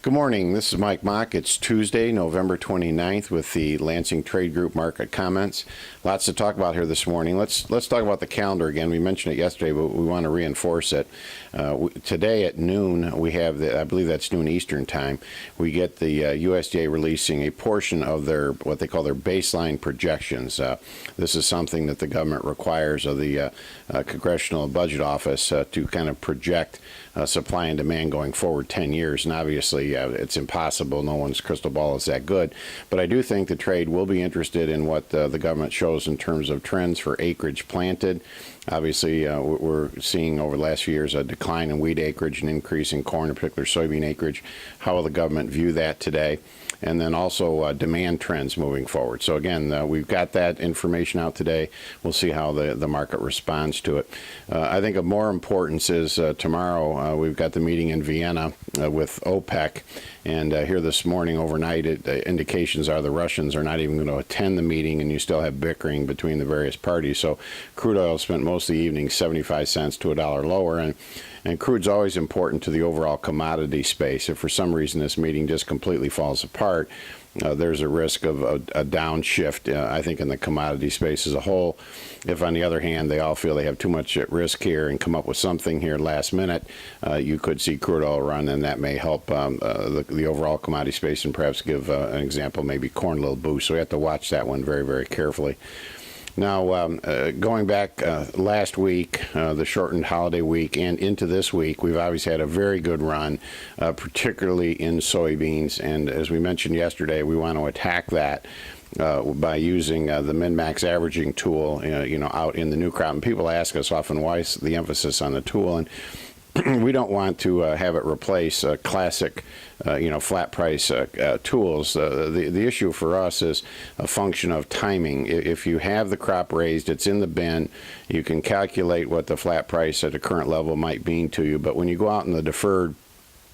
Good morning. This is Mike Mock. It's Tuesday, November 29th with the Lansing Trade Group market comments. Lots to talk about here this morning. Let's talk about the calendar again. We mentioned it yesterday, but we want to reinforce it. Today at noon, we have, I believe that's noon Eastern time, we get the USDA releasing a portion of their, what they call their baseline projections. This is something that the government requires of the Congressional Budget Office to kind of project supply and demand going forward 10 years. And obviously, it's impossible. No one's crystal ball is that good. But I do think the trade will be interested in what the government shows in terms of trends for acreage planted. Obviously, we're seeing over the last few years a decline in wheat acreage, an increase in corn, in particular soybean acreage. How will the government view that today? And then also demand trends moving forward. So again, we've got that information out today. We'll see how the market responds to it. I think of more importance is tomorrow we've got the meeting in Vienna with OPEC. And here this morning, overnight, indications are the Russians are not even going to attend the meeting, and you still have bickering between the various parties. So crude oil spent most of the evening 75 cents to $1 lower. And crude's always important to the overall commodity space. If for some reason this meeting just completely falls apart, there's a risk of a downshift, I think, in the commodity space as a whole. If, on the other hand, they all feel they have too much at risk here and come up with something here last minute, you could see crude oil run, and that may help the overall commodity space and perhaps give an example, maybe corn a little boost. So we have to watch that one very, very carefully. Now, going back last week, the shortened holiday week, and into this week, we've obviously had a very good run, particularly in soybeans. And as we mentioned yesterday, we want to attack that by using the min-max averaging tool, out in the new crop. And people ask us often, why is the emphasis on the tool? And we don't want to have it replace classic, flat price tools. The issue for us is a function of timing. If you have the crop raised, it's in the bin, you can calculate what the flat price at the current level might mean to you. But when you go out in the deferred,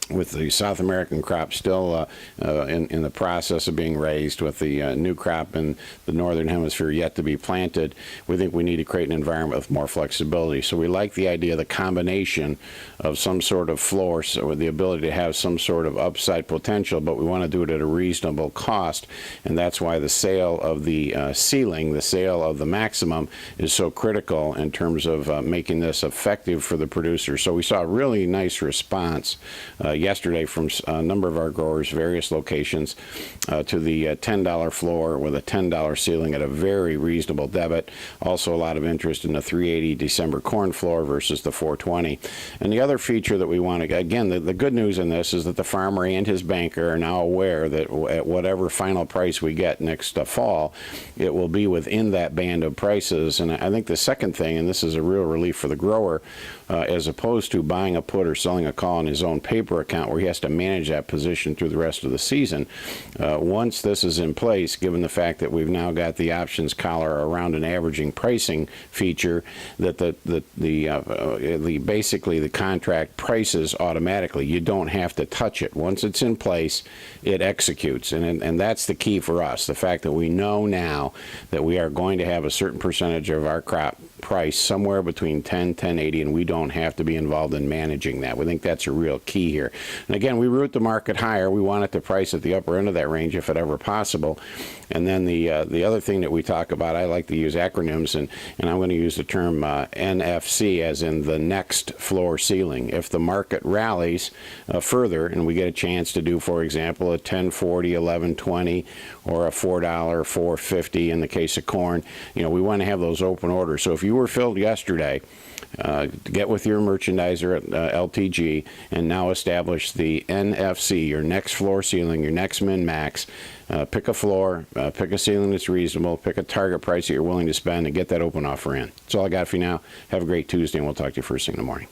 with the South American crop still in the process of being raised, with the new crop in the Northern Hemisphere yet to be planted, we think we need to create an environment with more flexibility. So we like the idea of the combination of some sort of floor, so with the ability to have some sort of upside potential, but we want to do it at a reasonable cost. And that's why the sale of the ceiling, the sale of the maximum, is so critical in terms of making this effective for the producer. So we saw a really nice response yesterday from a number of our growers, various locations, to the $10 floor with a $10 ceiling at a very reasonable debit. Also a lot of interest in the $3.80 December corn floor versus the $4.20. And the other feature that we want to, again, the good news in this is that the farmer and his banker are now aware that at whatever final price we get next fall, it will be within that band of prices. And I think the second thing, and this is a real relief for the grower, as opposed to buying a put or selling a call in his own paper account where he has to manage that position through the rest of the season. Once this is in place, given the fact that we've now got the options collar around an averaging pricing feature, that basically the contract prices automatically. You don't have to touch it. Once it's in place, it executes, and that's the key for us. The fact that we know now that we are going to have a certain percentage of our crop price somewhere between 10-10.80, and we don't have to be involved in managing that. We think that's a real key here. And again, we route the market higher. We want it to price at the upper end of that range if at ever possible. And then the other thing that we talk about, I like to use acronyms, and I'm going to use the term NFC, as in the next floor ceiling. If the market rallies further and we get a chance to do, for example, a 10.40, 11.20, or a $4, 4.50 in the case of corn, we want to have those open orders. So if you were filled yesterday, get with your merchandiser at LTG and now establish the NFC, your next floor ceiling, your next min-max. Pick a floor, pick a ceiling that's reasonable, pick a target price that you're willing to spend, and get that open offer in. That's all I got for you now. Have a great Tuesday, and we'll talk to you first thing in the morning.